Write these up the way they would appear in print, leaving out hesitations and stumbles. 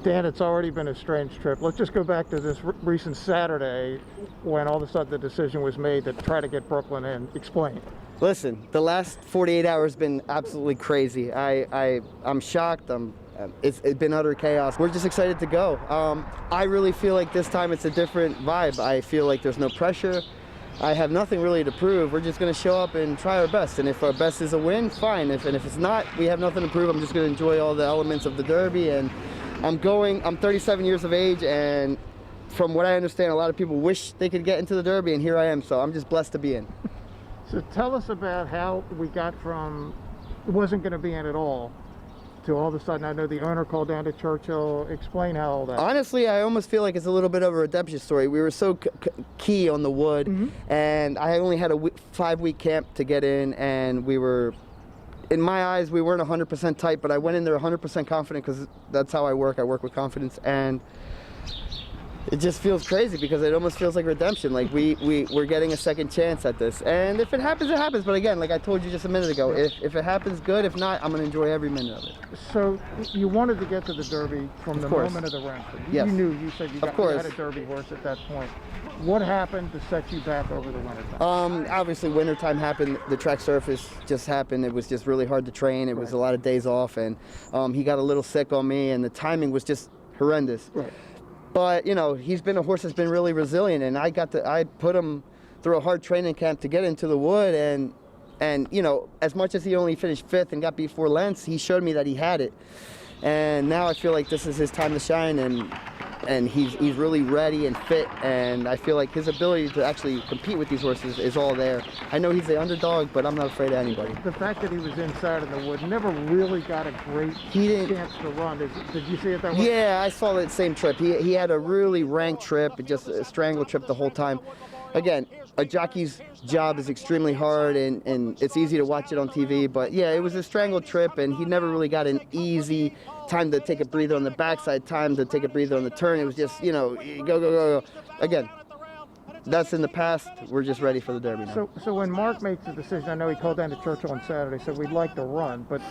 Dan, it's already been a strange trip. Let's just go back to this recent Saturday when all of a sudden the decision was made to try to get Brooklyn in. Explain. Listen, the last 48 hours been absolutely crazy. I'm shocked. It's been utter chaos. We're just excited to go. I really feel like this time it's a different vibe. I feel like there's no pressure. I have nothing really to prove. We're just going to show up and try our best. And if our best is a win, fine. And if it's not, we have nothing to prove. I'm just going to enjoy all the elements of the Derby. And I'm 37 years of age, and from what I understand, a lot of people wish they could get into the Derby, and here I am. So I'm just blessed to be in. So tell us about how we got from it wasn't going to be in at all to all of a sudden, I know the owner called down to Churchill. Explain how all that. Honestly, I almost feel like it's a little bit of a redemption story. We were so key on the wood, and I only had a 5-week camp to get in, and we were, in my eyes, we weren't 100% tight, but I went in there 100% confident because that's how I work. I work with confidence, and it just feels crazy because it almost feels like redemption. Like we're getting a second chance at this, and if it happens, it happens. But again, like I told you just a minute ago, if it happens, good. If not, I'm gonna enjoy every minute of it. So you wanted to get to the Derby from the moment of the Renfrew. Yes. You knew. You said you had a Derby horse at that point. What happened to set you back over the wintertime? Obviously, wintertime happened. The track surface just happened. It was just really hard to train. It was a lot of days off, and he got a little sick on me, and the timing was just horrendous. Right. But you know, he's been a horse that's been really resilient, and I put him through a hard training camp to get into the wood, and you know, as much as he only finished 5th and got beat 4 lengths, he showed me that he had it. And now I feel like this is his time to shine, and he's really ready and fit, and I feel like his ability to actually compete with these horses is all there. I know he's the underdog, but I'm not afraid of anybody. The fact that he was inside in the wood never really got a great chance to run. Did you see it that way? Yeah, I saw that same trip. He had a really rank trip, just a strangle trip the whole time. Again, a jockey's job is extremely hard, and it's easy to watch it on TV, but yeah, it was a strangle trip, and he never really got an easy time to take a breather on the backside, time to take a breather on the turn. It was just, you know, go. Again, that's in the past. We're just ready for the Derby now. So when Mark makes the decision, I know he called down to Churchill on Saturday, said we'd like to run, but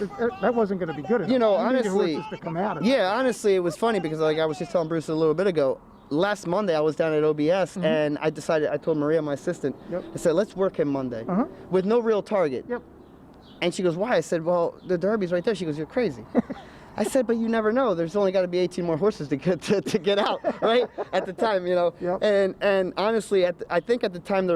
that wasn't going to be good enough. You know, honestly, to come out of honestly, it was funny because, like I was just telling Bruce a little bit ago, last Monday I was down at OBS, and I told Maria, my assistant, I said, let's work him Monday with no real target. And she goes, why? I said, well, the Derby's right there. She goes, you're crazy. I said, but you never know. There's only got to be 18 more horses to get out, right? At the time, you know. And honestly, I think at the time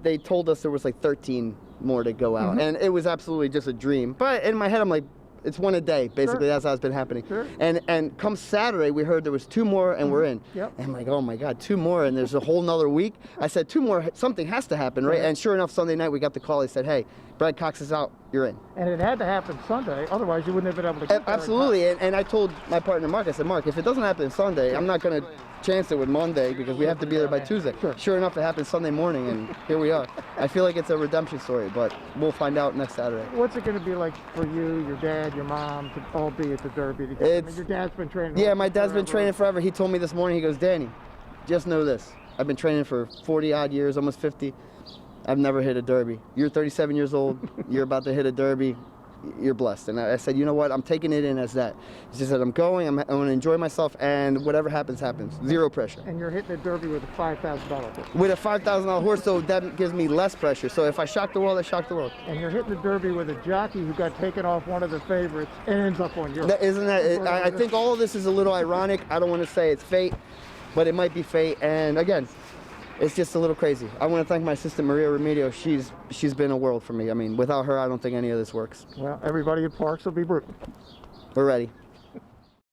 they told us there was like 13 more to go out, and it was absolutely just a dream. But in my head, I'm like, it's one a day, basically. That's how it's been happening. And come Saturday, we heard there was 2 more, and we're in. And I'm like, oh my God, 2 more, and there's a whole nother week. I said, 2 more, something has to happen, right? And sure enough, Sunday night we got the call. They said, hey, Brad Cox is out, you're in. And it had to happen Sunday, otherwise you wouldn't have been able to get there. Absolutely, and I told my partner Mark, I said, Mark, if it doesn't happen Sunday, I'm not going to chance it with Monday because we have to be there by Tuesday. Sure enough, it happened Sunday morning, and here we are. I feel like it's a redemption story, but we'll find out next Saturday. What's it going to be like for you, your dad, your mom, to all be at the Derby together? I mean, your dad's been training. Yeah, my dad's been training forever. He told me this morning, he goes, Danny, just know this. I've been training for 40-odd years, almost 50. I've never hit a Derby. You're 37 years old. You're about to hit a Derby. You're blessed. And I said, you know what? I'm taking it in as that. He said, I'm going to enjoy myself, and whatever happens, happens. Zero pressure. And you're hitting a Derby with a $5,000 horse. With a $5,000 horse, so that gives me less pressure. So if I shock the world, I shock the world. And you're hitting the Derby with a jockey who got taken off one of the favorites and ends up on yours. Isn't that? I think all of this is a little ironic. I don't want to say it's fate, but it might be fate. And again, it's just a little crazy. I want to thank my assistant, Maria Remedio. She's been a world for me. I mean, without her, I don't think any of this works. Well, everybody at Parx will be brutal. We're ready.